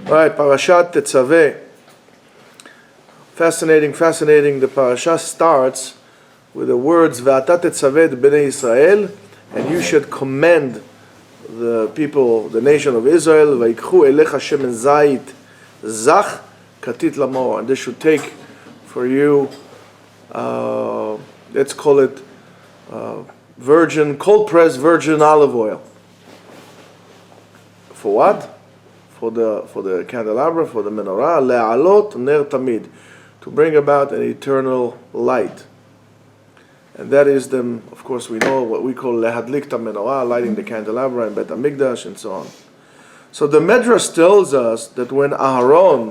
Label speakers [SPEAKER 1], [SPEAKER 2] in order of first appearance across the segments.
[SPEAKER 1] All right, Parashat Tetzaveh. Fascinating. The Parashat starts with the words Ve'ata Tetzaveh b'nei Yisrael, and you should commend the people, the nation of Israel. Vayikchu elecha shemen zayit zach katit lamor, and they should take for you, let's call it virgin, cold-pressed virgin olive oil. For what? For the candelabra, for the menorah, le'alot ner tamid, to bring about an eternal light. And that is them, of course, we know what we call lehadlik ta menorah, lighting the candelabra in Bet HaMikdash and so on. So the Medrash tells us that when Aaron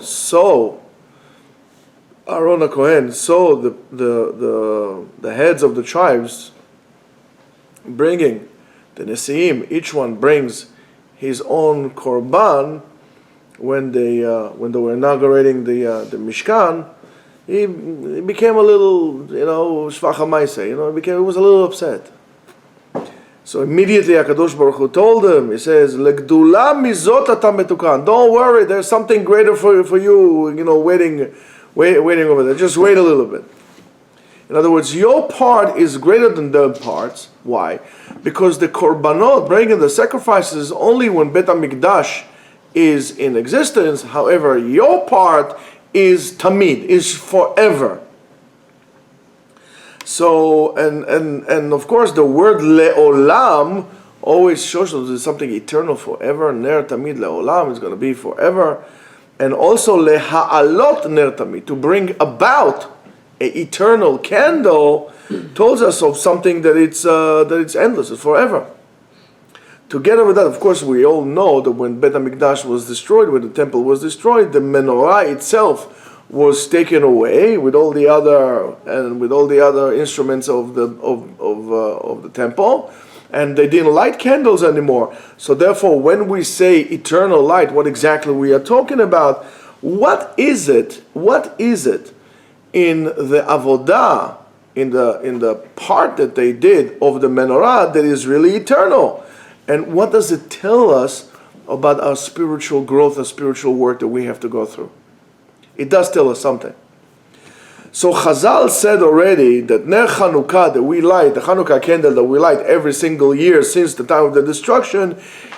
[SPEAKER 1] HaKohen saw the heads of the tribes bringing the Nesiim, each one brings his own korban. When they were inaugurating the Mishkan, he became a little, shvach hamaiseh, he was a little upset. So immediately HaKadosh Baruch Hu told him, he says, Legdula mizot ata metukan. Don't worry, there's something greater for you, waiting over there. Just wait a little bit. In other words, your part is greater than their parts. Why? Because the korbanot, bringing the sacrifices, only when Bet HaMikdash is in existence. However, your part is tamid, is forever. So, and of course, the word le'olam always shows us there's something eternal forever. Ner tamid le'olam is going to be forever. And also leha'alot ner tamid, to bring about an eternal candle, tells us of something that it's endless, it's forever. Together with that, of course, we all know that when Bet HaMikdash was destroyed, when the temple was destroyed, the menorah itself was taken away with all the other instruments of the temple, and they didn't light candles anymore. So therefore, when we say eternal light, what exactly we are talking about? What is it? In the avodah, in the part that they did of the menorah that is really eternal? And what does it tell us about our spiritual growth, our spiritual work that we have to go through? It does tell us something. So Chazal said already that Ner Chanukah that we light, the Chanukah candle that we light every single year since the time of the destruction,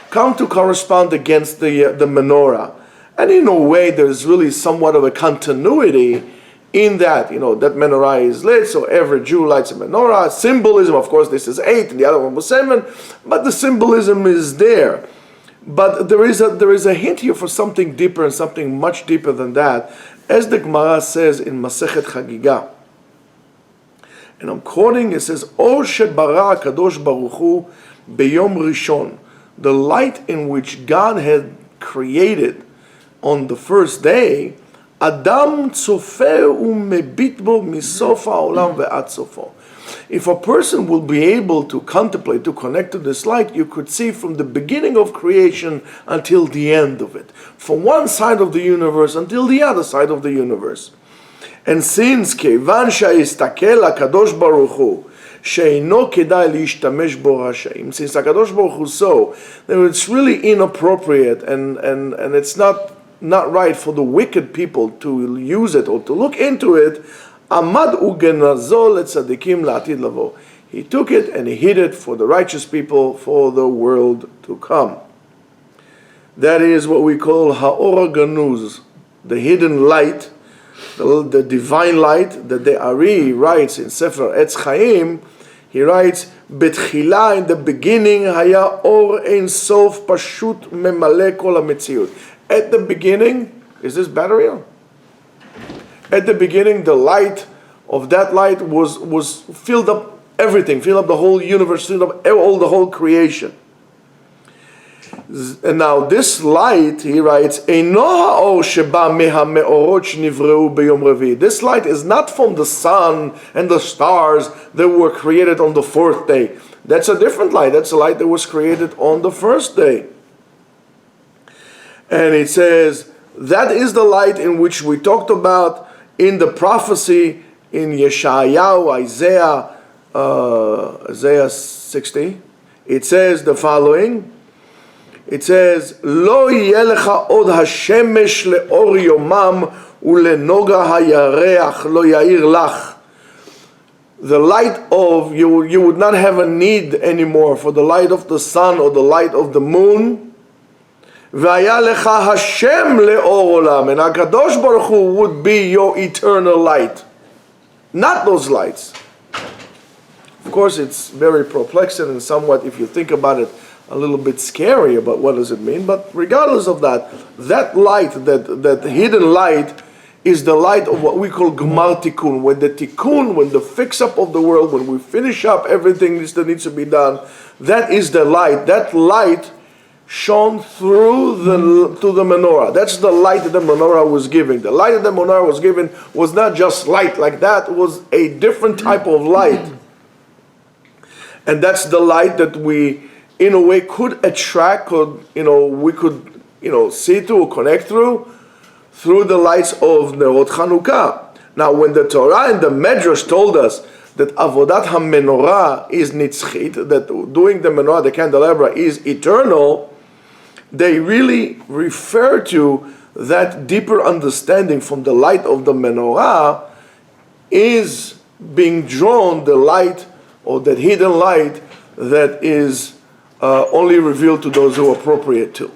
[SPEAKER 1] come to correspond against the menorah. And in a way, there's really somewhat of a continuity in that, that menorah is lit, so every Jew lights a menorah. Symbolism, of course, this is 8 and the other one was 7, but the symbolism is there. But there is a hint here for something deeper and something much deeper than that, as the Gemara says in Masechet Chagigah. And I'm quoting, it says, Or shebara Kadosh Baruch Hu beyom rishon, the light in which God had created on the first day, Adam tzofeh umebit bo misof ha'olam ve'ad sofo. If a person will be able to contemplate, to connect to this light, you could see from the beginning of creation until the end of it, from one side of the universe until the other side of the universe. And since kevan she'istakel HaKadosh Baruch Hu she'eino kedai lishtamesh bo rashaim, since HaKadosh Baruch Hu saw that it's really inappropriate and it's not right for the wicked people to use it or to look into it, Amad ugenazol etzadikim la'atid lavo. He took it and he hid it for the righteous people, for the world to come. That is what we call ha'or ganuz, the hidden light, the divine light that the Ari writes in Sefer Etz Chaim. He writes, Betchila, in the beginning, haya or ein sof pashut memale kol hametziut. At the beginning, is this battery on? At the beginning, the light of that light was filled up everything, filled up the whole universe, filled up all the whole creation. And now this light, he writes, this light is not from the sun and the stars that were created on the fourth day. That's a different light. That's a light that was created on the first day. And it says, that is the light in which we talked about in the prophecy in Yeshayahu, Isaiah 60. It says the following, it says, "Lo yeh lecha od hashemesh leor yomam ulenoga hayareach lo yair lach." The light of you would not have a need anymore for the light of the sun or the light of the moon. V'haya lecha Hashem leor olam, and HaKadosh Baruch Hu would be your eternal light, not those lights. Of course, it's very perplexing and somewhat, if you think about it, a little bit scary about what does it mean. But regardless of that, that light, that hidden light, is the light of what we call Gmar Tikkun. When the Tikkun, when the fix-up of the world, when we finish up everything that needs to be done, that is the light. That light shone through to the menorah. That's the light that the menorah was giving. The light that the menorah was giving was not just light like that, it was a different type of light. And that's the light that we, in a way, could attract, we could see through, or connect through the lights of Nerot Chanukah. Now, when the Torah and the Medrash told us that Avodat HaMenorah is nitzchit, that doing the menorah, the candelabra, is eternal, they really refer to that deeper understanding from the light of the menorah is being drawn, the light, or that hidden light that is only revealed to those who are appropriate to.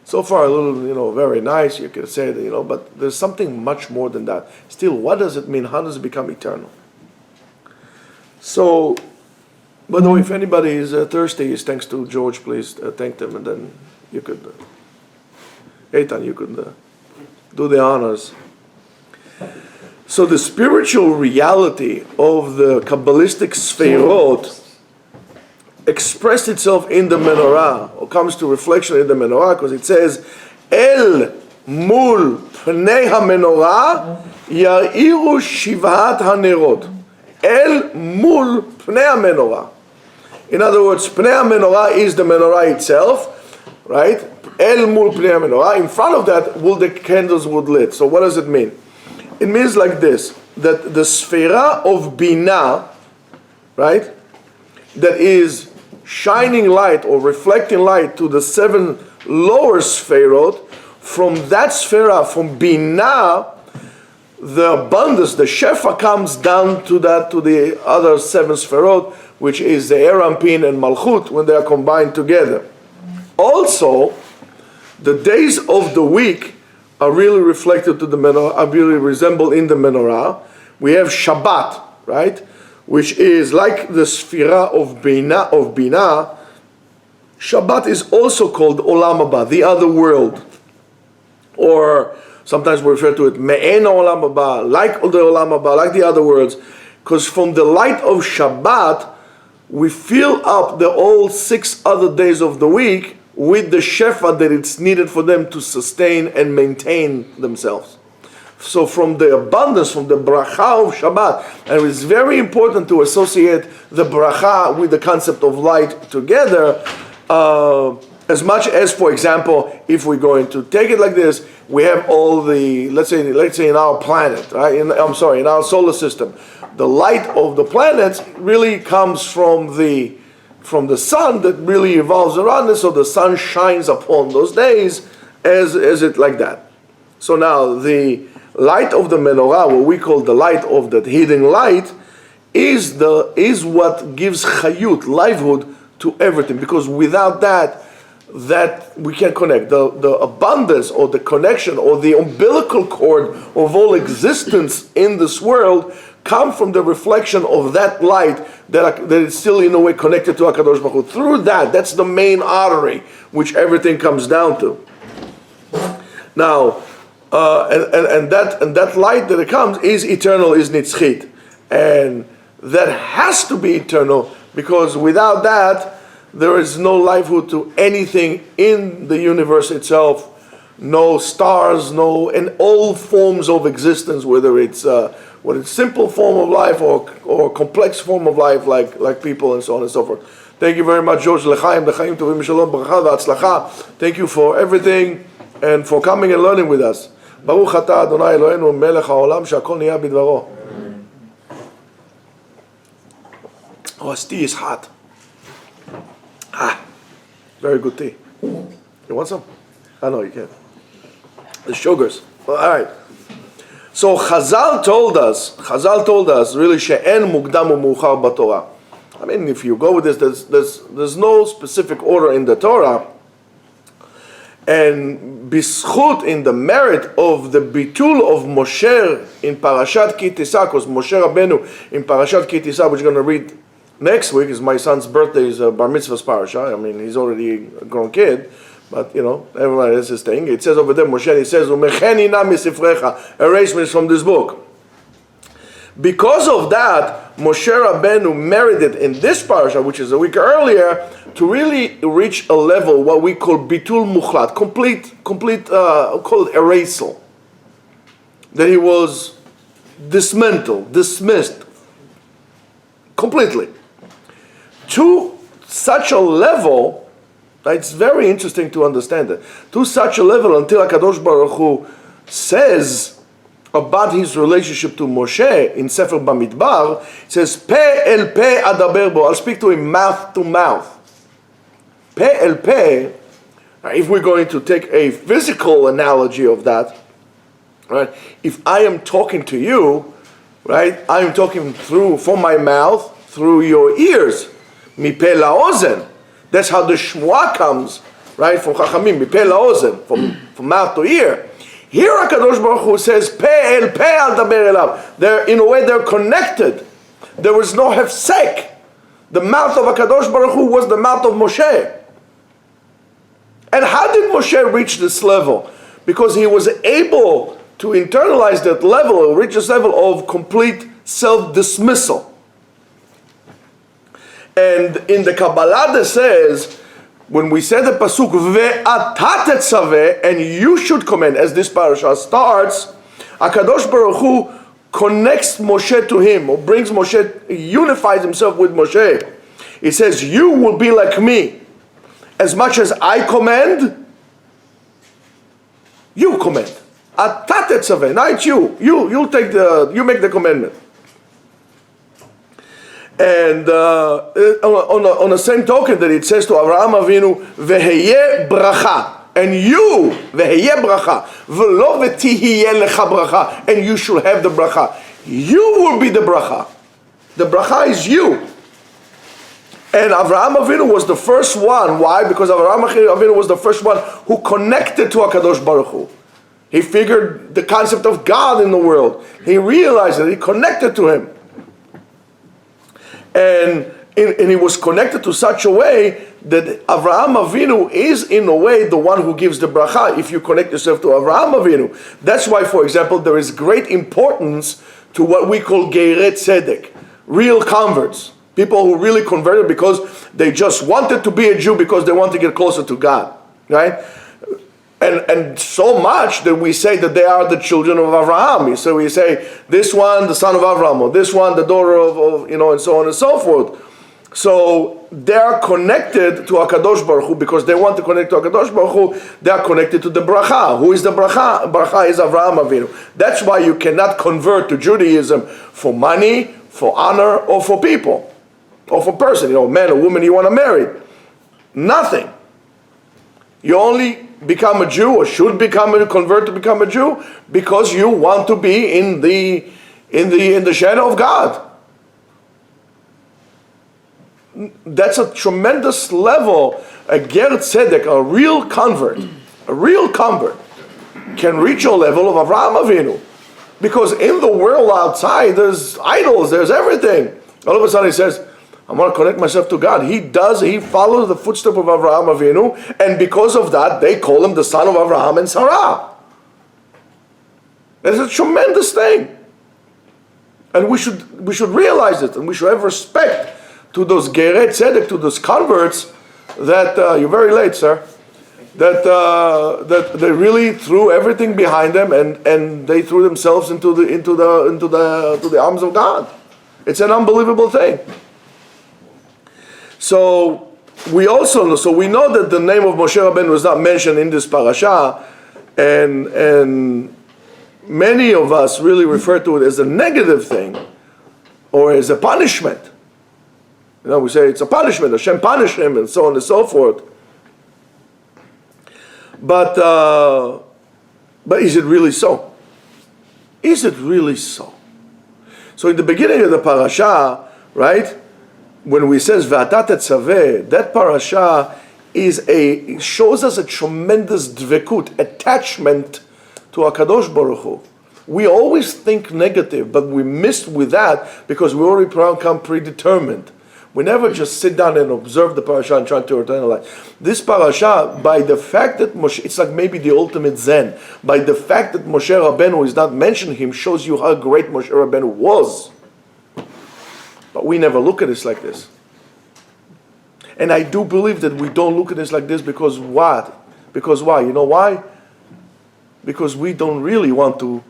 [SPEAKER 1] So far, a little, very nice, you could say that, but there's something much more than that. Still, what does it mean? How does it become eternal? So, by the way, if anybody is thirsty, thanks to George, please thank them, and then you could, Eitan, you could do the honors. So the spiritual reality of the Kabbalistic Sfeirot expressed itself in the menorah, or comes to reflection in the menorah, because it says, El mul pnei ha-menorah ya'iru shivhat ha-nerot. El mul pnei ha-menorah. In other words, pnei ha-menorah is the menorah itself, right? El mul pnei ha-menorah. In front of that, the candles would lit. So what does it mean? It means like this, that the sfera of Binah, right, that is shining light or reflecting light to the 7 lower sferot, from that sfera, from Binah, the abundance, the shefa comes down to the other 7 sferot, which is the Erampin and Malchut, when they are combined together. Also, the days of the week are really reflected to the menorah, are really resemble in the menorah. We have Shabbat, right, which is like the Sfira of Binah. Shabbat is also called Olam Haba, the other world, or sometimes we refer to it Me'en Olam Haba, like the Olam Haba, like the other worlds, because from the light of Shabbat we fill up the all 6 other days of the week with the shefa that it's needed for them to sustain and maintain themselves. So from the abundance, from the bracha of Shabbat, and it's very important to associate the bracha with the concept of light together, as much as, for example, if we're going to take it like this, we have all the, let's say in our planet, right? In our solar system, the light of the planets really comes from the sun that really evolves around it, so the sun shines upon those days as it like that. So now the light of the menorah, what we call the light of that hidden light, is what gives chayut, livelihood to everything, because without that we can't connect. The abundance or the connection or the umbilical cord of all existence in this world come from the reflection of that light that is still in a way connected to HaKadosh Baruch Hu. Through that's the main artery which everything comes down to. Now, and that light that it comes is eternal, is nitzchit, and that has to be eternal, because without that there is no livelihood to anything in the universe itself. No stars, and all forms of existence, whether it's simple form of life or complex form of life, like people and so on and so forth. Thank you very much, George. L'chaim tovim shalom, bracha v'atzlacha. Thank you for everything and for coming and learning with us. Baruch atah Adonai Eloheinu melech haolam she'akol niyah bidvaro. Oh, his tea is hot. Very good tea. You want some? I know you can. The sugars. All right. So Chazal told us really she'en mukdam u'muchar b'Torah. I mean, if you go with this, there's no specific order in the Torah. And bischut, in the merit of the bitul of Moshe in Parashat Ki Tisa, because Moshe Rabbeinu in Parashat Ki Tisa, which we're going to read next week, is my son's birthday, is Bar Mitzvah's Parasha. I mean, he's already a grown kid, but everybody has his thing. It says over there, Moshe, he says, Umecheni na misifrecha, erase me from this book. Because of that, Moshe Rabbeinu merited in this parasha, which is a week earlier, to really reach a level what we call bitul muchlat, complete, called erasal. That he was dismissed completely. To such a level, it's very interesting to understand it. To such a level until HaKadosh Baruch Hu says about his relationship to Moshe in Sefer Bamidbar, it says, Pe el pe adaber bo, I'll speak to him mouth to mouth. Pe el pe, if we're going to take a physical analogy of that, right? If I am talking to you, right, I am talking from my mouth, through your ears. Mi pe laozen. That's how the shmua comes, right, from Chachamim, mi pe laozen, from mouth to ear. Here HaKadosh Baruch Hu says, Pe el pe al daber elav. They're, in a way, they're connected. There was no hefsek. The mouth of HaKadosh Baruch Hu was the mouth of Moshe. And how did Moshe reach this level? Because he was able to internalize that level, reach this level of complete self-dismissal. And in the Kabbalah it says, when we say the pasuk ve'ata tetzaveh, and you should command, as this parasha starts, HaKadosh Baruch Hu connects Moshe to him, or brings Moshe, unifies himself with Moshe. He says, you will be like me. As much as I command, you command. Ata tetzaveh, not you. You make the commandment. And on the same token that it says to Avraham Avinu, Veheye bracha, and you, Veheye bracha, V'lo v'tihiyeh lecha bracha, and you should have the bracha. You will be the bracha. The bracha is you. And Avraham Avinu was the first one. Why? Because Avraham Avinu was the first one who connected to HaKadosh Baruch Hu. He figured the concept of God in the world. He realized that he connected to him. And he was connected to such a way that Avraham Avinu is in a way the one who gives the bracha if you connect yourself to Avraham Avinu. That's why, for example, there is great importance to what we call Geirei Tzedek, real converts. People who really converted because they just wanted to be a Jew because they want to get closer to God. Right? And so much that we say that they are the children of Avraham. So we say, this one, the son of Avraham, or this one, the daughter of and so on and so forth. So they are connected to HaKadosh Baruch Hu because they want to connect to HaKadosh Baruch Hu. They are connected to the bracha. Who is the bracha? Bracha is Avraham Avinu. That's why you cannot convert to Judaism for money, for honor, or for people, or for person. Man or woman you want to marry. Nothing. You only become a Jew, or should convert to become a Jew, because you want to be in the shadow of God. That's a tremendous level. A ger tzedek, a real convert, can reach a level of Avraham Avinu, because in the world outside there's idols, there's everything. All of a sudden he says, I want to connect myself to God. He follows the footsteps of Avraham Avinu, and because of that, they call him the son of Avraham and Sarah. It's a tremendous thing. And we should realize it, and we should have respect to those Geirei Tzedek, to those converts, that, you're very late, sir, that they really threw everything behind them, and they threw themselves into the arms of God. It's an unbelievable thing. So we know that the name of Moshe Rabbeinu was not mentioned in this parasha, and many of us really refer to it as a negative thing, or as a punishment. We say it's a punishment, Hashem punished him, and so on and so forth. But is it really so? Is it really so? So in the beginning of the parasha, right, when we says Ve'ata Tetzaveh, that parasha shows us a tremendous dvekut, attachment to HaKadosh Baruch Hu. We always think negative, but we missed with that because we already come predetermined. We never just sit down and observe the parasha and try to internalize. This parasha, by the fact that Moshe, it's like maybe the ultimate Zen. By the fact that Moshe Rabbeinu is not mentioned, him shows you how great Moshe Rabbeinu was. But we never look at this like this. And I do believe that we don't look at this like this because what? Because why? You know why? Because we don't really want to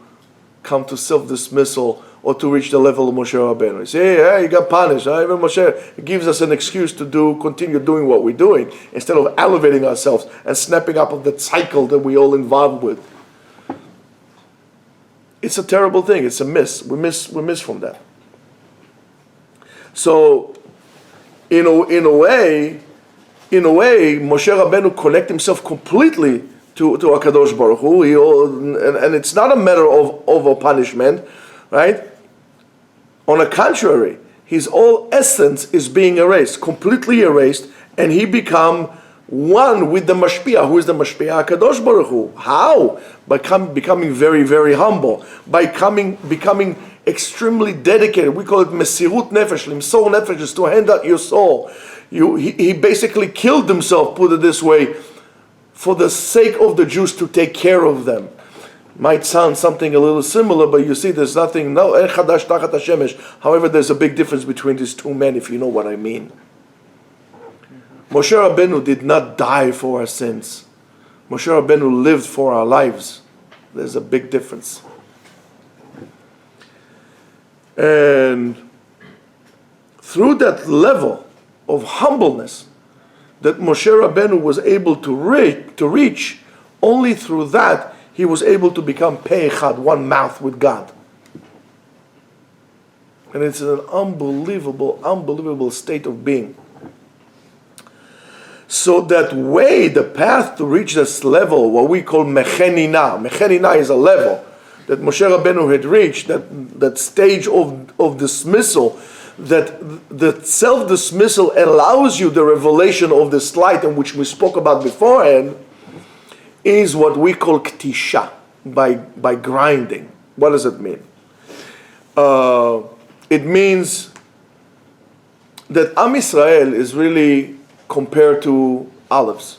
[SPEAKER 1] come to self-dismissal or to reach the level of Moshe Rabbeinu. You say, hey, you got punished. Even Moshe gives us an excuse to continue doing what we're doing instead of elevating ourselves and snapping up of that cycle that we all involved with. It's a terrible thing. It's a miss. We miss from that. So, in a way, Moshe Rabbeinu connect himself completely to HaKadosh Baruch Hu, and it's not a matter of a punishment, right? On the contrary, his whole essence is being erased, completely erased, and he become one with the Mashpia. Who is the Mashpia? HaKadosh Baruch Hu. How? By becoming very, very humble, by becoming extremely dedicated. We call it Mesirut Nefesh. Limsor Nefesh is to hand out your soul. He basically killed himself, put it this way, for the sake of the Jews to take care of them. Might sound something a little similar, but you see there's nothing, however, there's a big difference between these two men, if you know what I mean. Moshe Rabbeinu did not die for our sins. Moshe Rabbeinu lived for our lives. There's a big difference. And through that level of humbleness that Moshe Rabbeinu was able to reach, only through that he was able to become Pe'echad, one mouth with God. And it's an unbelievable state of being. So that way, the path to reach this level, what we call Mechenina is a level that Moshe Rabbeinu had reached, that stage of dismissal, that self-dismissal allows you the revelation of this light, in which we spoke about beforehand, is what we call ktisha, by grinding. What does it mean? It means that Am Yisrael is really compared to olives.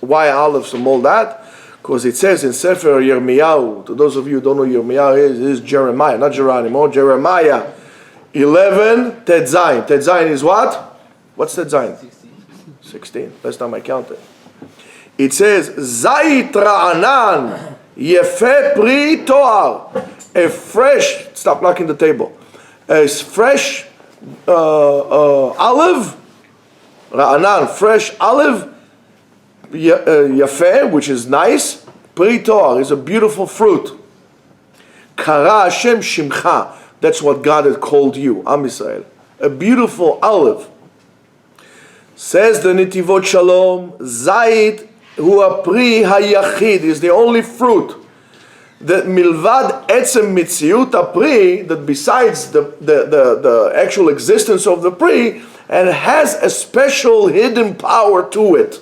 [SPEAKER 1] Why olives and all that? Because it says in Sefer Yirmiyahu, to those of you who don't know who Yirmiyahu is Jeremiah, not Geronimo, Jeremiah 11, Tetzaveh. Tetzaveh is what? What's Tetzaveh? 16. Last time I counted. It says, Zait Ra'anan, Yefe Pri Toar. A fresh, stop knocking the table. A fresh olive, Ra'anan, fresh olive, Yafeh, which is nice. Pri Toar is a beautiful fruit. Kara Hashem Shimcha. That's what God had called you, Am Yisrael. A beautiful olive. Says the Nitivot Shalom, Zait hu apri hayachid, is the only fruit that milvad etzem mitziut apri, that besides the actual existence of the pri, and has a special hidden power to it.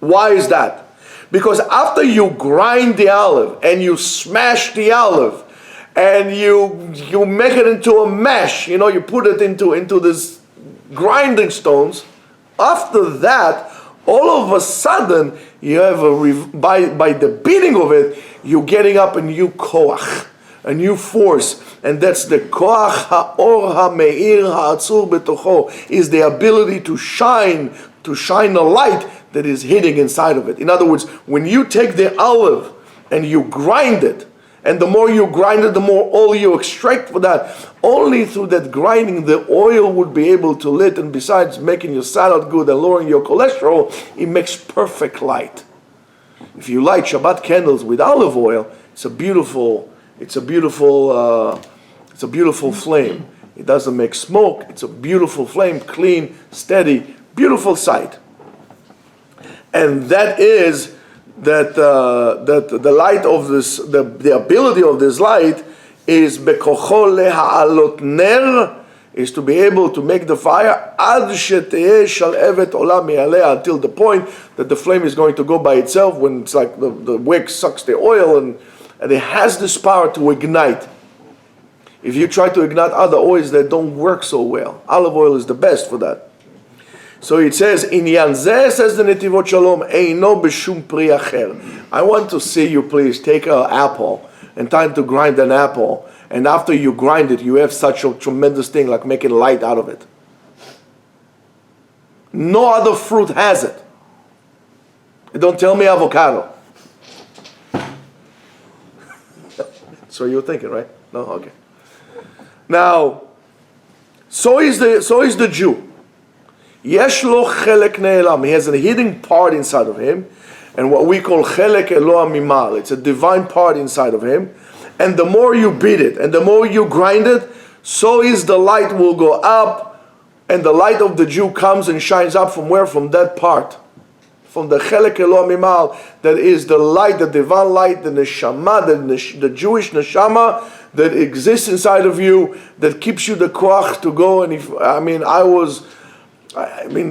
[SPEAKER 1] Why is that? Because after you grind the olive and you smash the olive and you make it into a mash, you put it into this grinding stones, after that, all of a sudden, you have by the beating of it, you're getting up a new koach, a new force, and that's the koach ha'or ha'meir ha'atzur betocho, is the ability to shine a light that is hidden inside of it. In other words, when you take the olive and you grind it, and the more you grind it, the more oil you extract for that. Only through that grinding, the oil would be able to lit, and besides making your salad good and lowering your cholesterol, it makes perfect light. If you light Shabbat candles with olive oil, it's a beautiful flame. It doesn't make smoke. It's a beautiful flame, clean, steady, beautiful sight. and that is that the light of this, the ability of this light is bekocho leha'alot ner, is to be able to make the fire ad sheteh shal'evet olam me'aleh, until the point that the flame is going to go by itself, when it's like the wick sucks the oil, and it has this power to ignite. If you try to ignite other oils that don't work so well, olive oil is the best for that. So it says, Inyan zeh, says the Netivot Shalom, eino b'shum pri acher. I want to see you please take an apple and time to grind an apple, and after you grind it, you have such a tremendous thing like making light out of it. No other fruit has it. Don't tell me avocado. So you're thinking, right? No? Okay. Now, so is the Jew. Yesh lo chelek ne'elam. He has a hidden part inside of him, and what we call chelek eloah mimal. It's a divine part inside of him. And the more you beat it, and the more you grind it, so is the light will go up, and the light of the Jew comes and shines up from where? From that part. From the chelek eloah mimal, that is the light, the divine light, the neshama, the Jewish neshama that exists inside of you, that keeps you the koach to go. And it's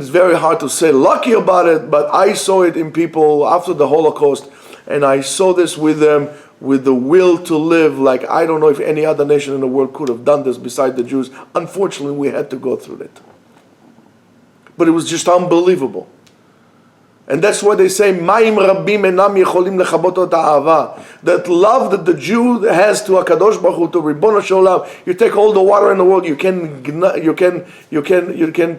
[SPEAKER 1] very hard to say lucky about it, but I saw it in people after the Holocaust, and I saw this with them, with the will to live like I don't know if any other nation in the world could have done this besides the Jews. Unfortunately, we had to go through it. But it was just unbelievable. And that's why they say, Ma'im rabbim enam yecholim lechabot ot ha'ava. That love that the Jew has to HaKadosh Baruch Hu, to Ribono Shel Olam. You take all the water in the world, you can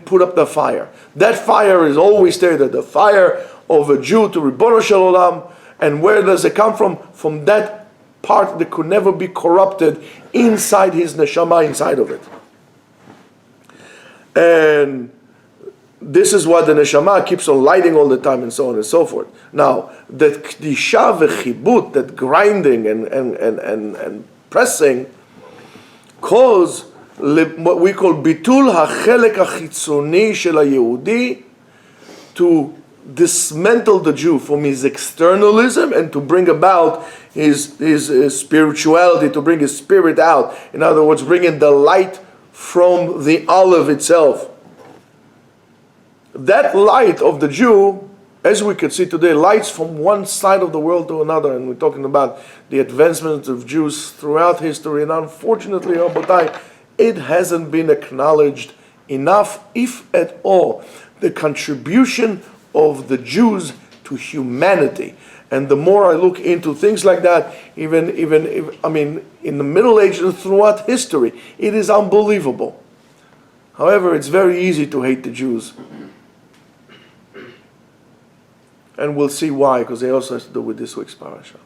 [SPEAKER 1] put up the fire. That fire is always there. That the fire of a Jew to Ribono Shel Olam. And where does it come from? From that part that could never be corrupted inside his neshama, inside of it. And this is why the neshama keeps on lighting all the time, and so on and so forth. Now, that kdisha v'chibut, that grinding and pressing, cause what we call bitul hachelek hachitzoni shel hayehudi, to dismantle the Jew from his externalism and to bring about his spirituality, to bring his spirit out. In other words, bringing the light from the olive itself. That light of the Jew, as we can see today, lights from one side of the world to another, and we're talking about the advancement of Jews throughout history, and unfortunately, Rabotai, it hasn't been acknowledged enough, if at all, the contribution of the Jews to humanity. And the more I look into things like that, even in the Middle Ages and throughout history, it is unbelievable. However, it's very easy to hate the Jews. And we'll see why, because they also have to do with this week's parasha.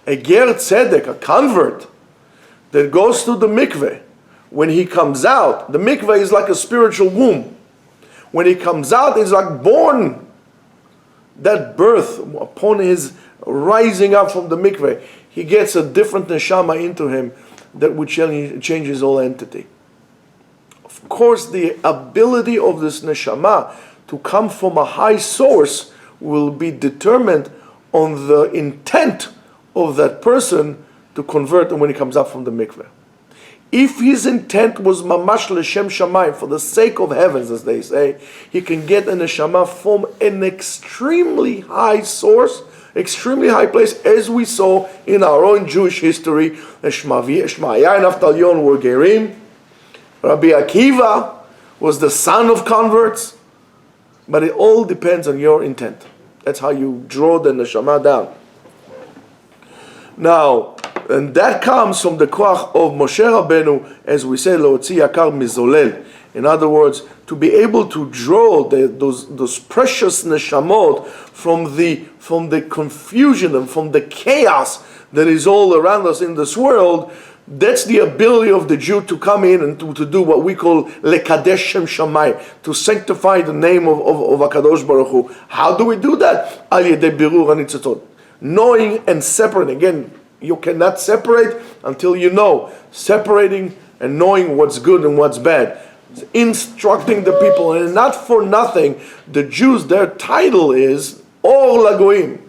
[SPEAKER 1] A ger tzedek, a convert, that goes to the mikveh, when he comes out, the mikveh is like a spiritual womb. When he comes out, he's like born. That birth, upon his rising up from the mikveh, he gets a different neshama into him that would change his whole entity. Of course, the ability of this neshama to come from a high source will be determined on the intent of that person to convert when he comes up from the mikveh. If his intent was mamash l'shem shamayim, for the sake of heavens, as they say, he can get a neshama from an extremely high source, extremely high place, as we saw in our own Jewish history. Shmaya and Avtalion were gerim. Rabbi Akiva was the son of converts. But it all depends on your intent. That's how you draw the neshama down. Now, and that comes from the koach of Moshe Rabbeinu, as we say, Lo'otzi yakar mizolel. In other words, to be able to draw those precious neshamot from the confusion and from the chaos that is all around us in this world. That's the ability of the Jew to come in and to do what we call lekadesh shem shamayim, to sanctify the name of HaKadosh Baruch Hu. How do we do that? Al yedei birur hanitzotot. Knowing and separating. Again, you cannot separate until you know. Separating and knowing what's good and what's bad. It's instructing the people, and not for nothing, the Jews, their title is Or Lagoim.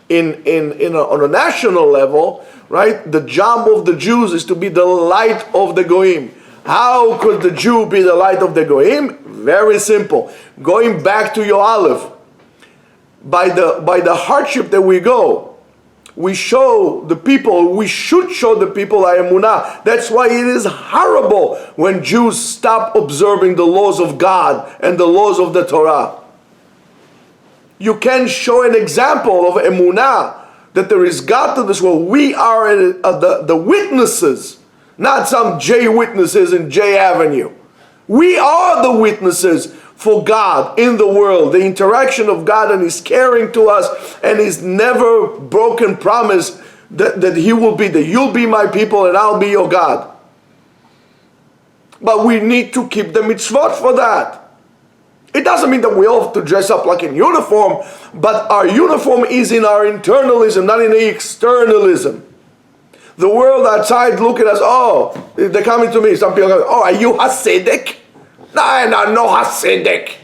[SPEAKER 1] On a national level, right? The job of the Jews is to be the light of the Goyim. How could the Jew be the light of the Goyim? Very simple. Going back to your Aleph, by the hardship that we go, we show the people, we should show the people Emunah. That's why it is horrible when Jews stop observing the laws of God and the laws of the Torah. You can show an example of Emunah, that there is God to this world. We are the witnesses, not some J witnesses in J Avenue. We are the witnesses for God in the world, the interaction of God and His caring to us and His never broken promise that He will be that you'll be my people and I'll be your God. But we need to keep the mitzvot for that. It doesn't mean that we all have to dress up like in uniform, but our uniform is in our internalism, not in the externalism. The world outside look at us, oh, they're coming to me, some people go, oh, are you Hasidic? No Hasidic.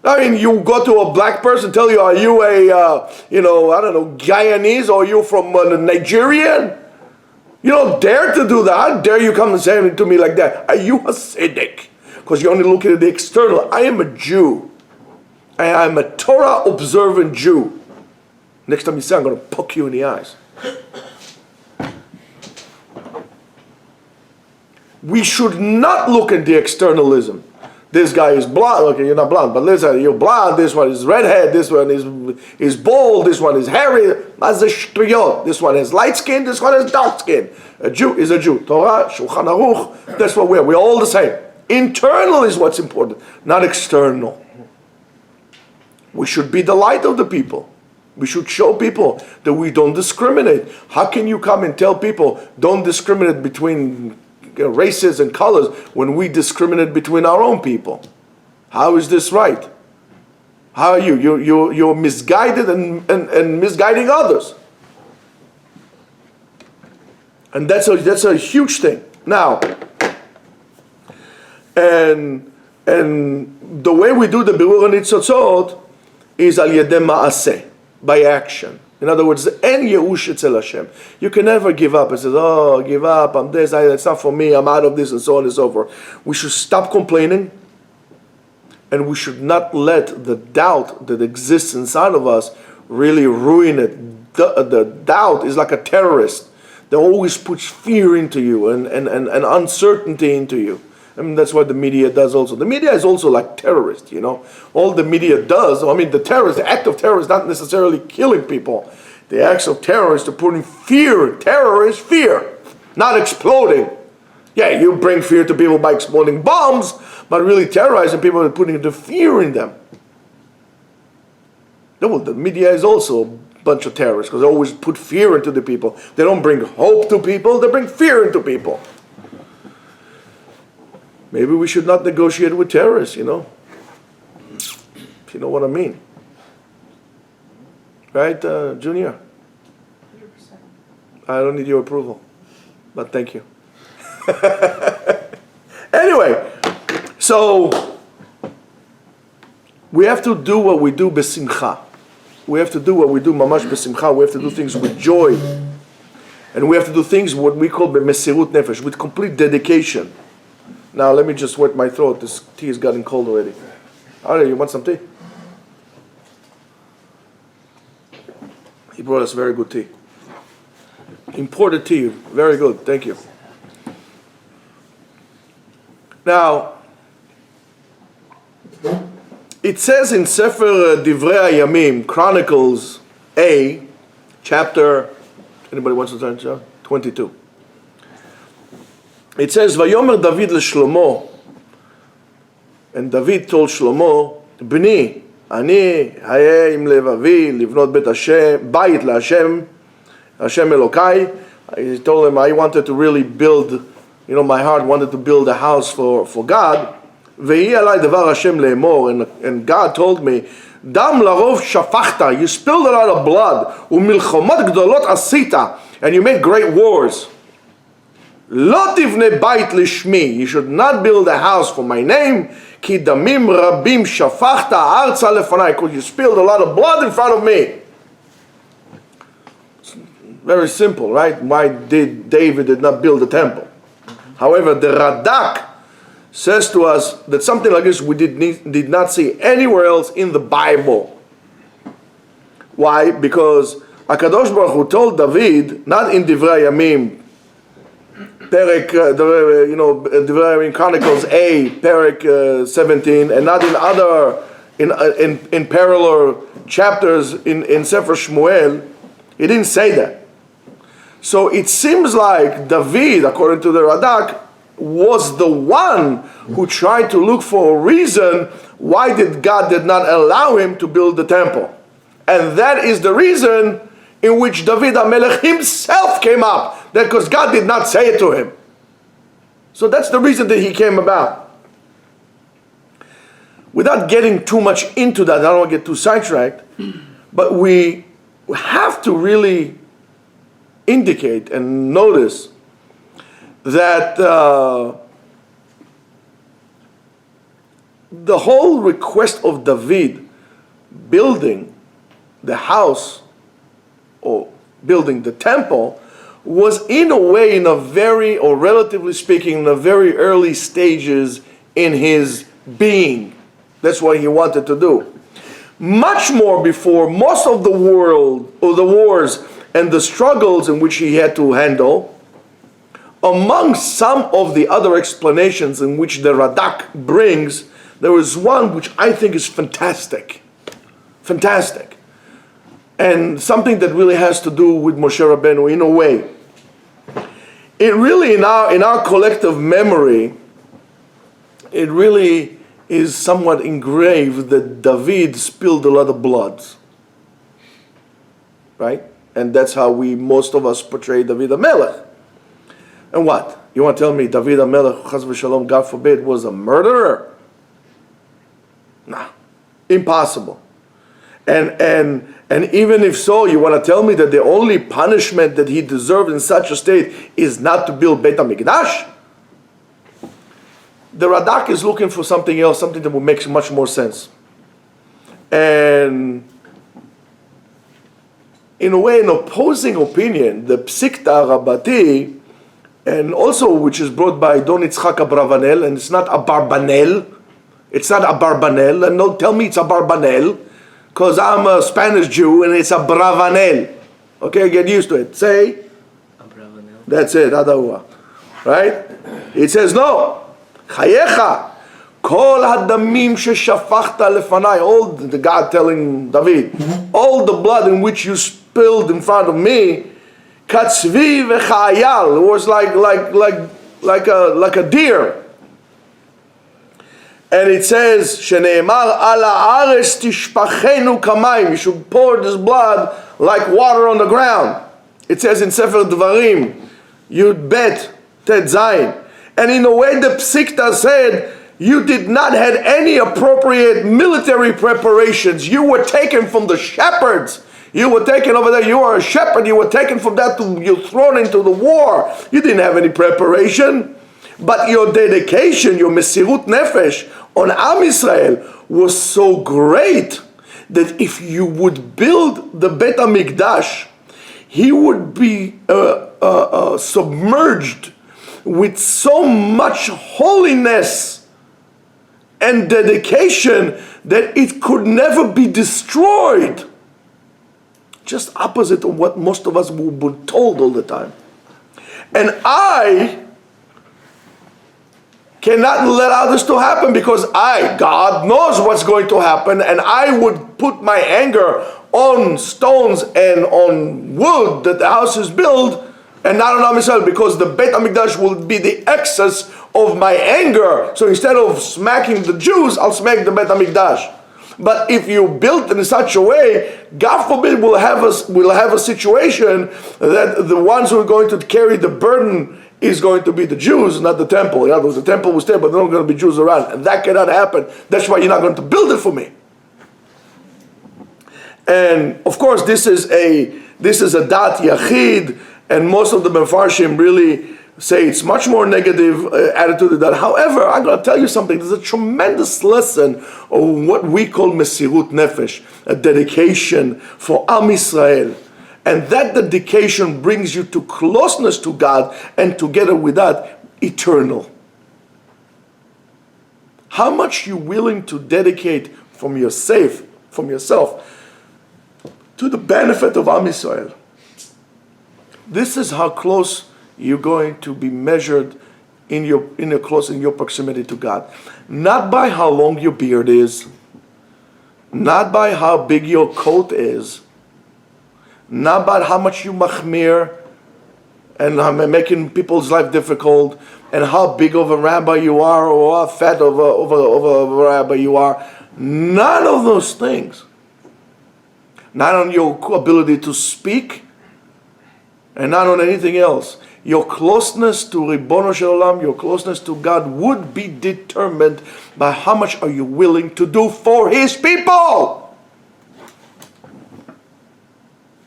[SPEAKER 1] I mean, you go to a black person, tell you, are you a, Guyanese, or are you from Nigerian? You don't dare to do that. How dare you come and say to me like that? Are you Hasidic? Because you're only looking at the external. I am a Jew. I am a Torah observant Jew. Next time you say, I'm going to poke you in the eyes. We should not look at the externalism. This guy is blonde. Okay, you're not blonde, but listen, you're blonde. This one is redhead. This one is bald. This one is hairy. This one has light skin. This one has dark skin. A Jew is a Jew. Torah, Shulchan Aruch. That's what we are. We're all the same. Internal is what's important, not external. We should be the light of the people. We should show people that we don't discriminate. How can you come and tell people don't discriminate between races and colors when we discriminate between our own people? How is this right? How are you? You're misguided and misguiding others. And that's a huge thing. Now, and the way we do the Birur HaNitzotzot is al yedei ma'aseh, by action. In other words, en yeush etzel Hashem. You can never give up and say, oh, give up, I'm this, it's not for me, I'm out of this, and so on and so forth. We should stop complaining, and we should not let the doubt that exists inside of us really ruin it. The doubt is like a terrorist that always puts fear into you and uncertainty into you. I mean, that's what the media does also. The media is also like terrorists, All the media does, the act of terror is not necessarily killing people. The acts of terror is to put in fear. Terror is fear, not exploding. Yeah, you bring fear to people by exploding bombs, but really terrorizing people and putting the fear in them. No, the media is also a bunch of terrorists because they always put fear into the people. They don't bring hope to people, they bring fear into people. Maybe we should not negotiate with terrorists, If you know what I mean. Right, Junior?
[SPEAKER 2] 100%.
[SPEAKER 1] I don't need your approval, but thank you. Anyway, so we have to do what we do besimcha. We have to do what we do mamash besimcha. We have to do things with joy. And we have to do things what we call b'mesirut nefesh, with complete dedication. Now let me just wet my throat. This tea has gotten cold already. Ari, you want some tea? He brought us very good tea. Imported tea, very good. Thank you. Now, it says in Sefer Divrei Hayamim, Chronicles A, chapter, anybody wants to turn to 22. It says, Vayomer David leShlomo, and David told Shlomo, Bni, ani haye im levavi livnot bet Hashem, bayit laHashem, Hashem Elokai. He told him, I wanted to really build, my heart wanted to build a house for God. Vehi alai devar Hashem le'emor, and God told me, Dam larov shafachta, you spilled a lot of blood, u'milchomot gdolot asita, and you made great wars. Lo tivne bait lishmi. You should not build a house for my name. Ki damim rabim shafachta arza lefanai. Because you spilled a lot of blood in front of me. It's very simple, right? Why did David not build the temple? However, the Radak says to us that something like this we did not see anywhere else in the Bible. Why? Because HaKadosh Baruch Hu told David, not in Divrei Yamim, Perek, Divrei Yamim Chronicles A, Perek 17, and not in other, in parallel chapters in Sefer Shmuel, he didn't say that. So it seems like David, according to the Radak, was the one who tried to look for a reason why God did not allow him to build the temple. And that is the reason in which David HaMelech himself came up. That because God did not say it to him. So that's the reason that he came about. Without getting too much into that, I don't want to get too sidetracked, but we have to really indicate and notice that the whole request of David building the house or building the temple was in a way, in a very, or relatively speaking, in the very early stages in his being. That's what he wanted to do. Much more before most of the world, or the wars and the struggles in which he had to handle. Among some of the other explanations in which the Radak brings, there is one which I think is fantastic. Fantastic. And something that really has to do with Moshe Rabbeinu in a way. It really, in our collective memory, it really is somewhat engraved that David spilled a lot of blood. Right? And that's how most of us portray David HaMelech. And what? You want to tell me David HaMelech, Chas v'Shalom, God forbid, was a murderer? Nah. Impossible. And even if so, you want to tell me that the only punishment that he deserved in such a state is not to build Beit HaMikdash? The Radak is looking for something else, something that would make much more sense. And in a way, an opposing opinion, the Psikta Rabbati, and also which is brought by Don Yitzchak Abravanel, and it's not a Barbanel, it's not a Barbanel, and don't tell me it's a Barbanel, because I'm a Spanish Jew and it's a Bravanel. Okay, get used to it. Say, Abravanel. That's it, Adawa. Right? It says no. Chayecha, kol hadamim sheshafachta lefanai. All the God telling David, all the blood in which you spilled in front of me, katzvi v'chayal. It was like a deer. And it says, Shene'emar ala ares tishpachenu kamayim. You should pour this blood like water on the ground. It says in Sefer Dvarim, Yud Bet Tetzaveh. And in a way the Psikta said, you did not have any appropriate military preparations. You were taken from the shepherds. You were taken over there. You are a shepherd. You were taken from that you're thrown into the war. You didn't have any preparation. But your dedication, your Mesirut Nefesh on Am Yisrael was so great that if you would build the Beit HaMikdash, he would be submerged with so much holiness and dedication that it could never be destroyed. Just opposite of what most of us were told all the time. And I cannot let others to happen because God knows what's going to happen, and I would put my anger on stones and on wood that the house is built, and not on Am Yisrael, because the Beit HaMikdash will be the excess of my anger. So instead of smacking the Jews, I'll smack the Beit HaMikdash. But if you build it in such a way, God forbid, we'll have a situation that the ones who are going to carry the burden is going to be the Jews, not the temple. In other words, the temple was there, but there are not going to be Jews around. And that cannot happen. That's why you're not going to build it for me. And of course, this is a Dat Yachid, and most of the Mefarshim really say it's much more negative attitude to that. However, I'm going to tell you something. There's a tremendous lesson of what we call Mesirut Nefesh, a dedication for Am Yisrael. And that dedication brings you to closeness to God, and together with that, eternal. How much you willing to dedicate from yourself to the benefit of Am Yisrael. This is how close you're going to be measured in your proximity to God. Not by how long your beard is, not by how big your coat is, not by how much you machmir and making people's life difficult, and how big of a rabbi you are, or how fat of a rabbi you are. None of those things. Not on your ability to speak, and not on anything else. Your closeness to Ribbono Shel Olam, your closeness to God would be determined by how much are you willing to do for His people.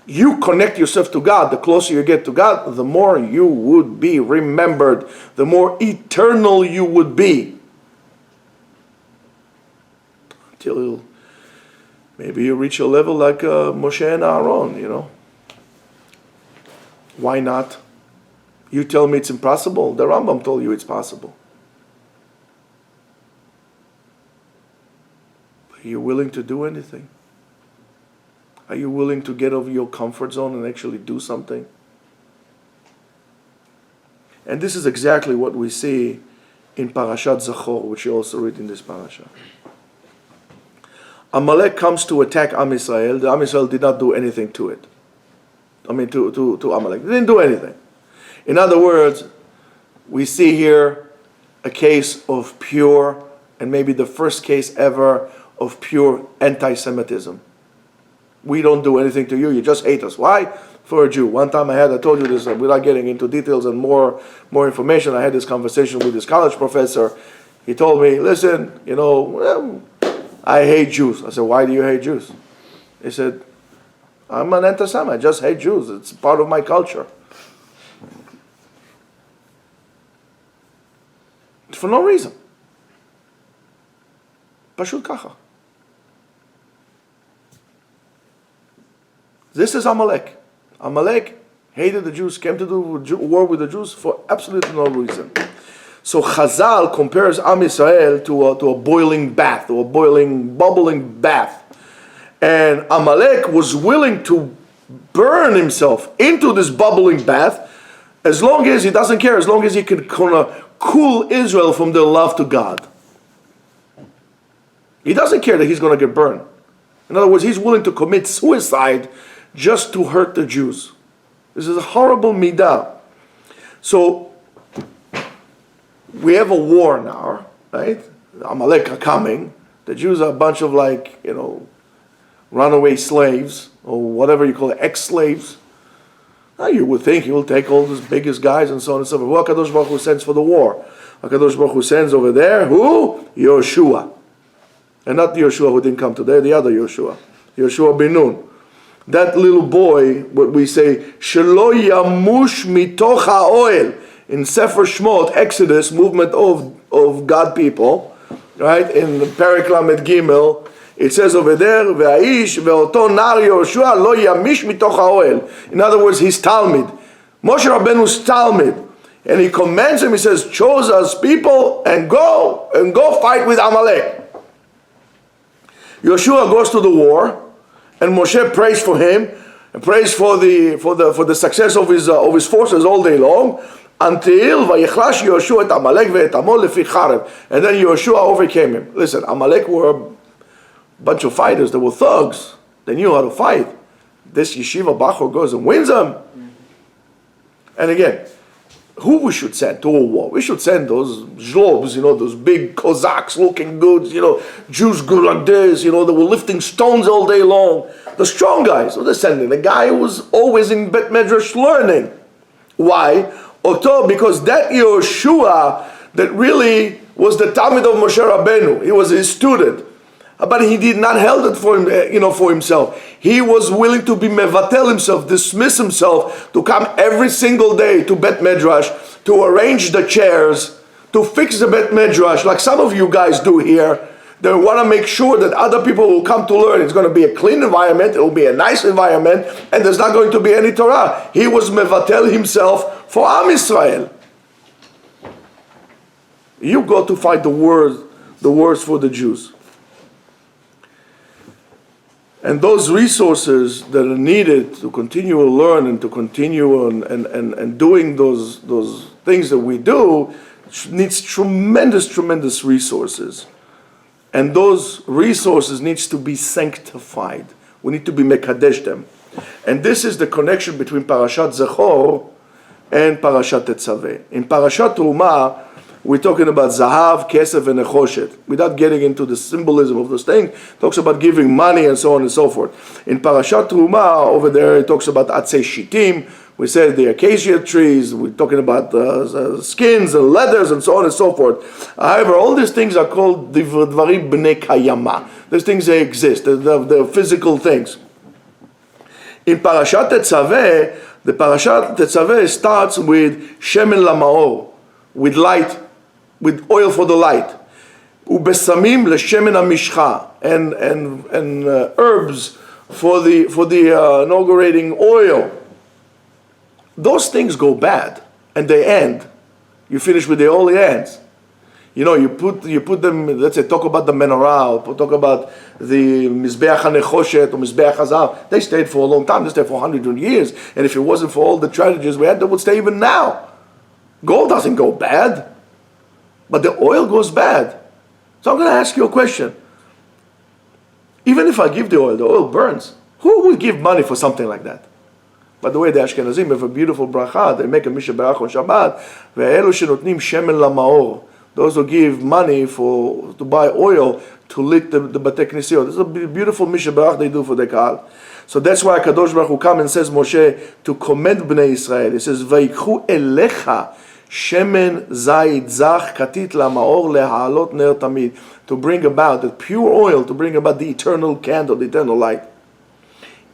[SPEAKER 1] You connect yourself to God, the closer you get to God, the more you would be remembered, the more eternal you would be. Until maybe you reach a level like Moshe and Aaron, Why not? You tell me it's impossible. The Rambam told you it's possible. Are you willing to do anything? Are you willing to get over your comfort zone and actually do something? And this is exactly what we see in Parashat Zachor, which you also read in this parasha. Amalek comes to attack Am Yisrael. The Am Yisrael did not do anything to it. To Amalek. They didn't do anything. In other words, we see here a case of pure, and maybe the first case ever of pure anti-Semitism. We don't do anything to you, you just hate us. Why? For a Jew. One time I told you this, without getting into details and more information, I had this conversation with this college professor. He told me, listen, I hate Jews. I said, why do you hate Jews? He said, I'm an anti-Semite, I just hate Jews. It's part of my culture. For no reason. Pashut kacha. This is Amalek. Amalek hated the Jews, came to do war with the Jews for absolutely no reason. So Chazal compares Am Yisrael to a boiling bath, or a bubbling bath. And Amalek was willing to burn himself into this bubbling bath, as long as he doesn't care, as long as he can cool Israel from their love to God. He doesn't care that he's going to get burned. In other words, he's willing to commit suicide just to hurt the Jews. This is a horrible midah. So, we have a war now, right? Amalek are coming. The Jews are a bunch of runaway slaves, or whatever you call it, ex-slaves. Now you would think he will take all those biggest guys and so on and so forth. What HaKadosh Baruch Hu sends for the war? HaKadosh Baruch Hu sends over there, who? Yoshua. And not the Yoshua who didn't come today, the other Yoshua. Yoshua bin Nun. That little boy, what we say, Shelo Yamush Mitoch HaOel, in Sefer Shmot, Exodus, movement of God people, right? In Perek Lamed Gimel, it says over there, Ve'aish ve'oto nar Yoshua lo yamish mitoch ha'oel. In other words, he's Talmud. Moshe Rabbeinu's Talmud. And he commands him, he says, choose us people and go fight with Amalek. Yoshua goes to the war, and Moshe prays for him, and prays for the success of his forces all day long, until Vayichlash Yoshua et Amalek ve'et amo lefi charev. And then Yoshua overcame him. Listen, Amalek were a bunch of fighters, they were thugs. They knew how to fight. This Yeshiva Bachor goes and wins them. And again, who we should send to a war? We should send those zlobs, those big Cossacks looking good, Jews good like this, they were lifting stones all day long. The strong guys. So they're sending the guy who was always in Bet Medrash learning. Why? Because that Yoshua that really was the Talmud of Moshe Rabbeinu, he was his student. But he did not held it for him, for himself. He was willing to be mevatel himself, dismiss himself, to come every single day to Bet Midrash, to arrange the chairs, to fix the Bet Midrash, like some of you guys do here. They want to make sure that other people will come to learn. It's going to be a clean environment, it will be a nice environment, and there's not going to be any Torah. He was mevatel himself for Am Yisrael. You go to fight the wars for the Jews. And those resources that are needed to continue to learn and to continue and doing those things that we do needs tremendous resources. And those resources needs to be sanctified. We need to be mekadesh them. And this is the connection between Parashat Zechor and Parashat Tetzaveh. In Parashat Truma, we're talking about Zahav, Kesef, and Nechoshet. Without getting into the symbolism of those things, it talks about giving money and so on and so forth. In Parashat Truma, over there, it talks about Atzei Shittim. We said the acacia trees. We're talking about skins and leathers and so on and so forth. However, all these things are called Dvarim Bnei Kayama. These things, they exist. They're physical things. In Parashat Tetzaveh, the Parashat Tetzaveh starts with Shemen Lamaor, with light, with oil for the light. Ubesamim leshemen hamishcha, and herbs for the inaugurating oil. Those things go bad and they end. You finish with the holy ends. You put them. Let's say talk about the menorah, or talk about the mizbeach hanechoshet or mizbeach hazav. They stayed for a long time. They stayed for 100 years. And if it wasn't for all the tragedies we had, they would stay even now. Gold doesn't go bad, but the oil goes bad. So I'm going to ask you a question. Even if I give the oil burns. Who would give money for something like that? By the way, the Ashkenazim have a beautiful bracha. They make a Misha Berach on Shabbat. Ve'elu shenotnim shemen lamaor. Those who give money to buy oil to lit the Batei Knesiyot. This is a beautiful Misha Berach they do for the Kahal. So that's why Kadosh Baruch Hu comes and says Moshe to commend Bnei Israel. He says, "Vayikhu elecha shemen zayit zach katit lamaor leha'alot ner tamid," to bring about the pure oil, to bring about the eternal candle, the eternal light.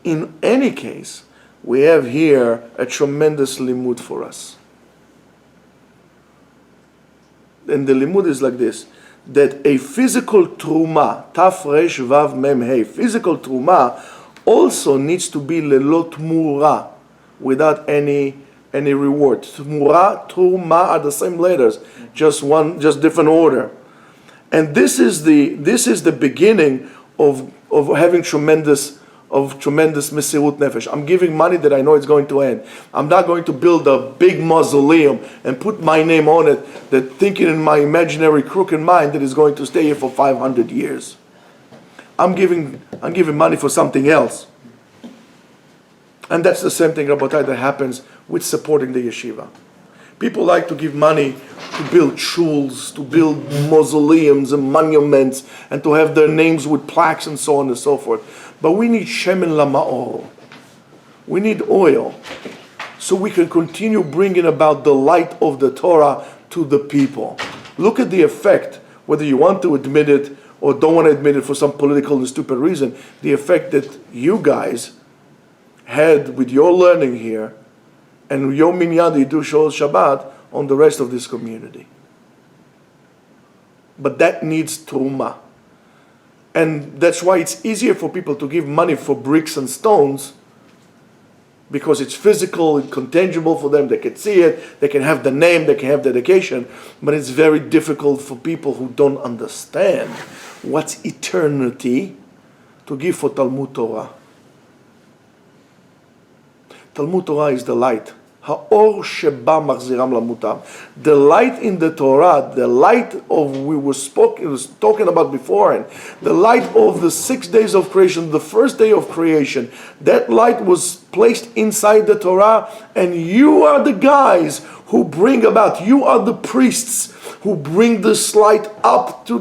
[SPEAKER 1] In any case, we have here a tremendous limud for us. And the limud is like this, that a physical truma, taf resh vav mem hey, physical truma also needs to be lelot mura, without any reward. Tmura, truma are the same letters, just different order. And this is the beginning of having tremendous mesirut nefesh. I'm giving money that I know it's going to end. I'm not going to build a big mausoleum and put my name on it, that thinking in my imaginary crooked mind that is going to stay here for 500 years. I'm giving money for something else. And that's the same thing, Rabotai, that happens with supporting the yeshiva. People like to give money to build shuls, to build mausoleums and monuments, and to have their names with plaques and so on and so forth. But we need shemen lama'or. We need oil, so we can continue bringing about the light of the Torah to the people. Look at the effect, whether you want to admit it or don't want to admit it for some political and stupid reason, the effect that you guys had with your learning here and your minyan that you do Shol Shabbat on the rest of this community. But that needs truma. And that's why it's easier for people to give money for bricks and stones, because it's physical, it's contangible for them, they can see it, they can have the name, they can have dedication, but it's very difficult for people who don't understand what's eternity to give for Talmud Torah. Talmud Torah is the light. Ha'or sheba machziram lamutam. The light in the Torah, the light of we was talking about before, and the light of the 6 days of creation, the first day of creation, that light was placed inside the Torah, and you are the guys who bring about, you are the priests who bring this light up to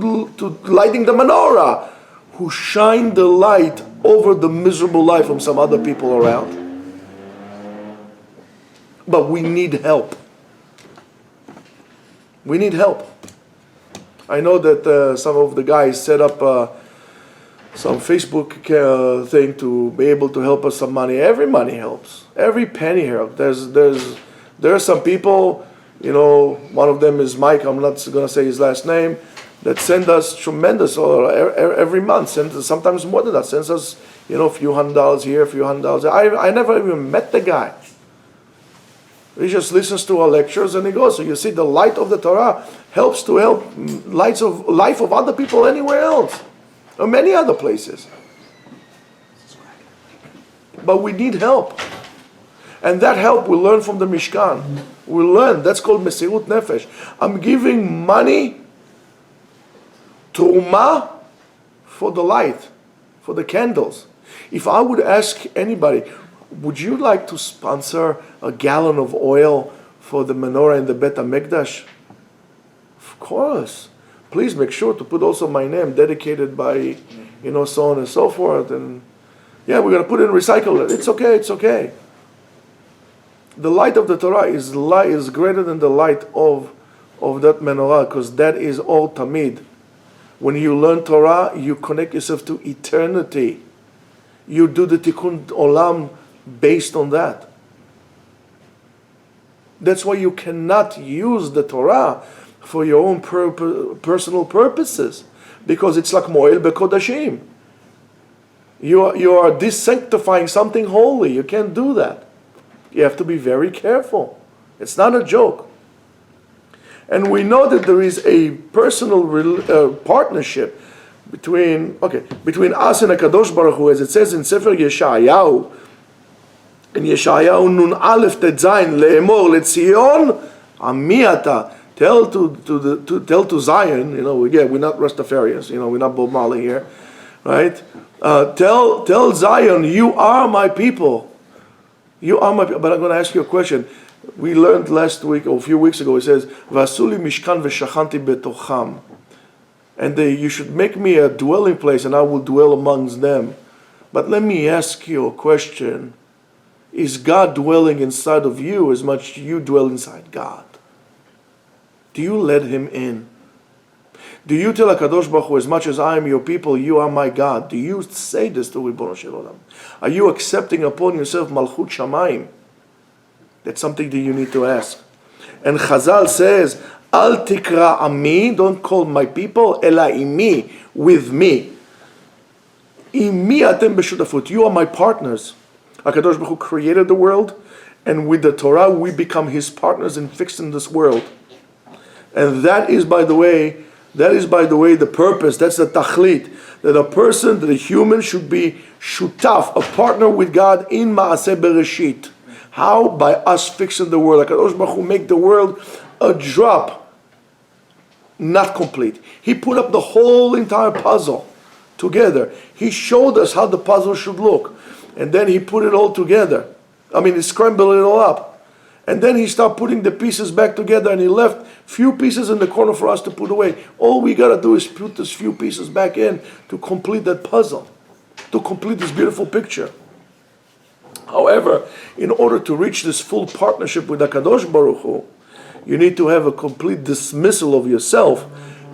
[SPEAKER 1] lighting the menorah, who shine the light over the miserable life of some other people around. But we need help. We need help. I know that some of the guys set up some Facebook thing to be able to help us some money. Every money helps. Every penny helps. There are some people, one of them is Mike. I'm not going to say his last name. That send us tremendous every month. Sometimes more than that. Sends us a few $100 here, a few $100 there. I never even met the guy. He just listens to our lectures and he goes. So you see, the light of the Torah helps to help life of other people anywhere else, or many other places. But we need help, and that help we learn from the Mishkan. We learn. That's called Mesirut Nefesh. I'm giving money, Truma, for the light, for the candles. If I would ask anybody, would you like to sponsor a gallon of oil for the menorah in the Bet HaMikdash? Of course. Please make sure to put also my name, dedicated by, so on and so forth. And yeah, we're going to put it in recycle. It's okay, it's okay. The light of the Torah is greater than the light of that menorah, because that is all tamid. When you learn Torah, you connect yourself to eternity. You do the tikkun olam based on that. That's why you cannot use the Torah for your own personal purposes, because it's like moel bekodashim. You are desanctifying something holy. You can't do that. You have to be very careful. It's not a joke. And we know that there is a personal partnership between us and HaKadosh Baruch Hu, as it says in Sefer Yeshayahu, in Yeshayahu Nun Aleph Tetzayin, Le'emor Letzion Ami Ata. Tell to Zion, we're not Rastafarians, we're not Bob Marley here, right? Tell Zion, you are my people. You are my people. But I'm going to ask you a question. We learned last week, or a few weeks ago, it says, Vasuli Mishkan v'shachanti betocham. And you should make me a dwelling place, and I will dwell amongst them. But let me ask you a question. Is God dwelling inside of you as much as you dwell inside God? Do you let Him in? Do you tell HaKadosh Baruch Hu, as much as I am your people, you are my God? Do you say this to Ribono Shel Olam? Are you accepting upon yourself Malchut Shamayim? That's something that you need to ask. And Chazal says, Al tikra ami, don't call my people, ela imi, with me. Imi atem b'shutafut, you are my partners. HaKadosh Baruch Hu created the world, and with the Torah we become His partners in fixing this world. And that is, by the way, the purpose, that's the tachlit, that a human should be shutaf, a partner with God in Maaseh Bereshit. How? By us fixing the world. HaKadosh Baruch Hu make the world a drop, not complete. He put up the whole entire puzzle together. He showed us how the puzzle should look. And then He put it all together. He scrambled it all up. And then He started putting the pieces back together, and He left few pieces in the corner for us to put away. All we got to do is put these few pieces back in to complete that puzzle, to complete this beautiful picture. However, in order to reach this full partnership with HaKadosh Baruch Hu, you need to have a complete dismissal of yourself.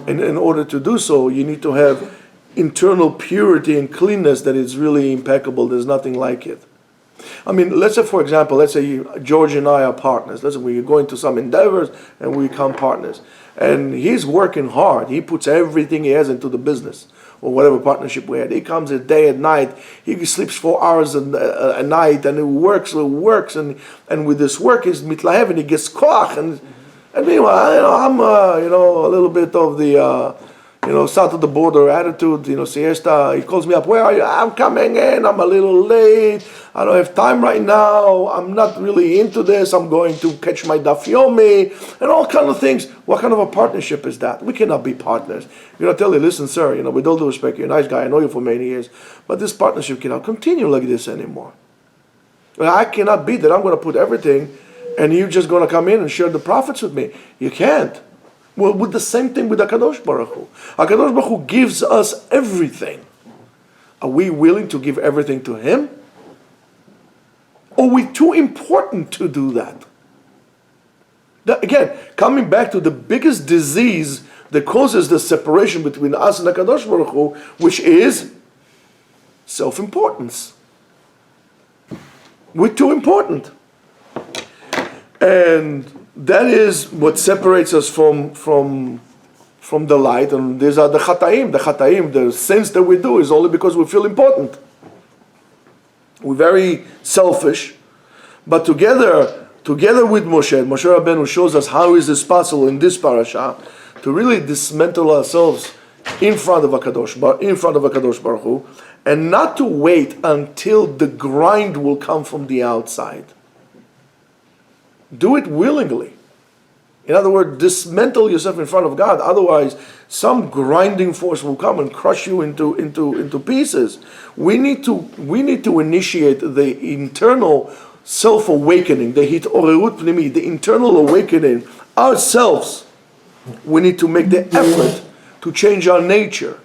[SPEAKER 1] And in order to do so, you need to have internal purity and cleanness that is really impeccable. There's nothing like it. Let's say, for example, George and I are partners. Let's say we're going to some endeavors and we become partners. And he's working hard. He puts everything he has into the business, or whatever partnership we had. He comes a day and night. He sleeps 4 hours a night, and he works, and with this work he's mitlahev, and he gets koach. And meanwhile, I'm a little bit of the south of the border attitude, siesta. He calls me up, where are you? I'm coming in, I'm a little late, I don't have time right now, I'm not really into this, I'm going to catch my daf yomi, and all kind of things. What kind of a partnership is that? We cannot be partners. You're going to tell you, listen, sir, with all due respect, you're a nice guy, I know you for many years, but this partnership cannot continue like this anymore. I cannot be that I'm going to put everything, and you're just going to come in and share the profits with me. You can't. Well, with the same thing with HaKadosh Baruch Hu. HaKadosh Baruch Hu gives us everything. Are we willing to give everything to Him? Or are we too important to do that? Again, coming back to the biggest disease that causes the separation between us and HaKadosh Baruch Hu, which is self-importance. We're too important. And that is what separates us from the light. And these are the chataim. The sins that we do is only because we feel important. We're very selfish. But together with Moshe Rabbeinu shows us how is this possible in this parasha to really dismantle ourselves in front of HaKadosh Baruch Hu, and not to wait until the grind will come from the outside. Do it willingly. In other words, dismantle yourself in front of God. Otherwise, some grinding force will come and crush you into pieces. We need to initiate the internal self-awakening, the hitorerut pnimi, the internal awakening ourselves. We need to make the effort to change our nature,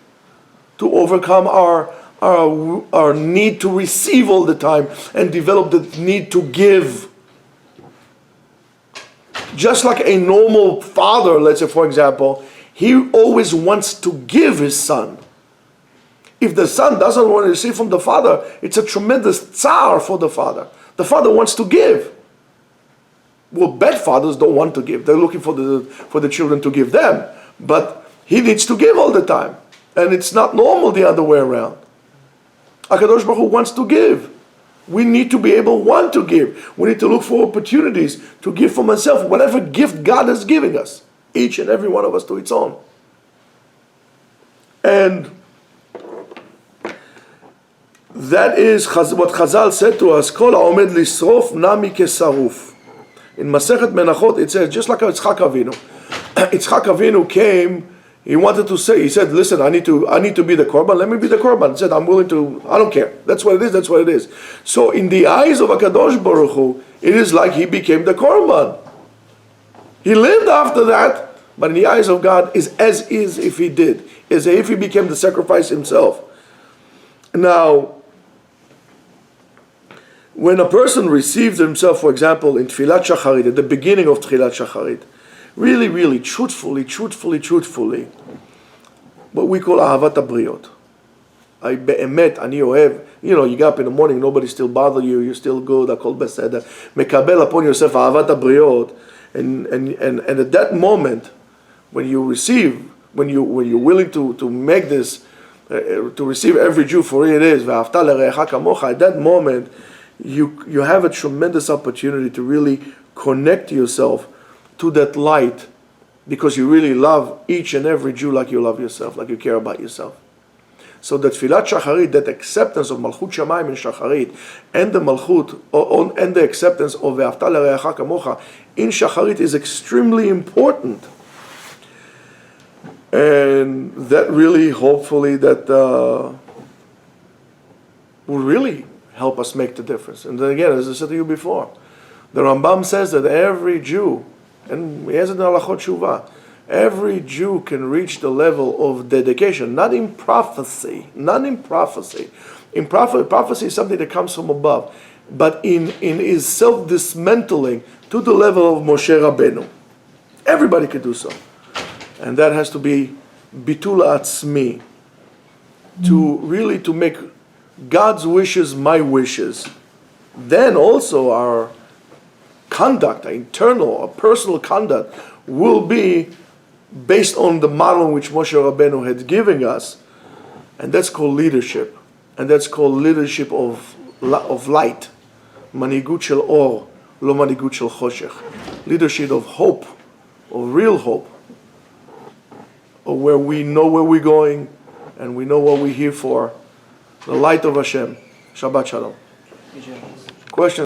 [SPEAKER 1] to overcome our need to receive all the time and develop the need to give. Just like a normal father, let's say for example, he always wants to give his son. If the son doesn't want to receive from the father, it's a tremendous tsar for the father. The father wants to give. Well, bad fathers don't want to give. They're looking for the children to give them. But he needs to give all the time. And it's not normal the other way around. HaKadosh Baruch Hu wants to give. We need to be able to want to give. We need to look for opportunities to give from ourselves, whatever gift God is giving us. Each and every one of us to its own. And that is what Chazal said to us, Kol ha'omed lisrof nami kesaruf. In Masechet Menachot it says, just like Yitzchak Avinu. Yitzchak Avinu came, he wanted to say, he said, listen, I need to be the korban, let me be the korban. He said, I'm willing to, I don't care. That's what it is. So in the eyes of HaKadosh Baruch Hu, it is like he became the korban. He lived after that, but in the eyes of God is as is if he did, as if he became the sacrifice himself. Now, when a person receives himself, for example, in Tfilat Shacharit, at the beginning of Tfilat Shacharit, really, truthfully, what we call Ahavat HaBriot. I be'emet, ani ohev. You get up in the morning, nobody still bother you, you're still good, akol beseder. Mekabel upon yourself Ahavat HaBriot, and at that moment, when you're willing to make this, to receive every Jew for it is, ve'ahavta l're'echa kamocha, at that moment, you have a tremendous opportunity to really connect yourself to that light, because you really love each and every Jew like you love yourself, like you care about yourself. So that Tfilat Shacharit, that acceptance of Malchut Shamayim in Shacharit, and the Malchut, and the acceptance of Ve'afta l're'echa kamocha in Shacharit is extremely important. And that really, hopefully, that will really help us make the difference. And then again, as I said to you before, the Rambam says that every Jew, and he has it in Halachot Shuvah, every Jew can reach the level of dedication, not in prophecy. In prophecy is something that comes from above, but in his self-dismantling to the level of Moshe Rabbeinu. Everybody can do so. And that has to be bitul atzmi, to make God's wishes my wishes. Then also our conduct, our internal, our personal conduct will be based on the model which Moshe Rabbeinu had given us, and that's called leadership, and that's called leadership of light, manigut shel or, lo manigut shel choshech, leadership of hope, of real hope, of where we know where we're going, and we know what we're here for, the light of Hashem. Shabbat Shalom. Question.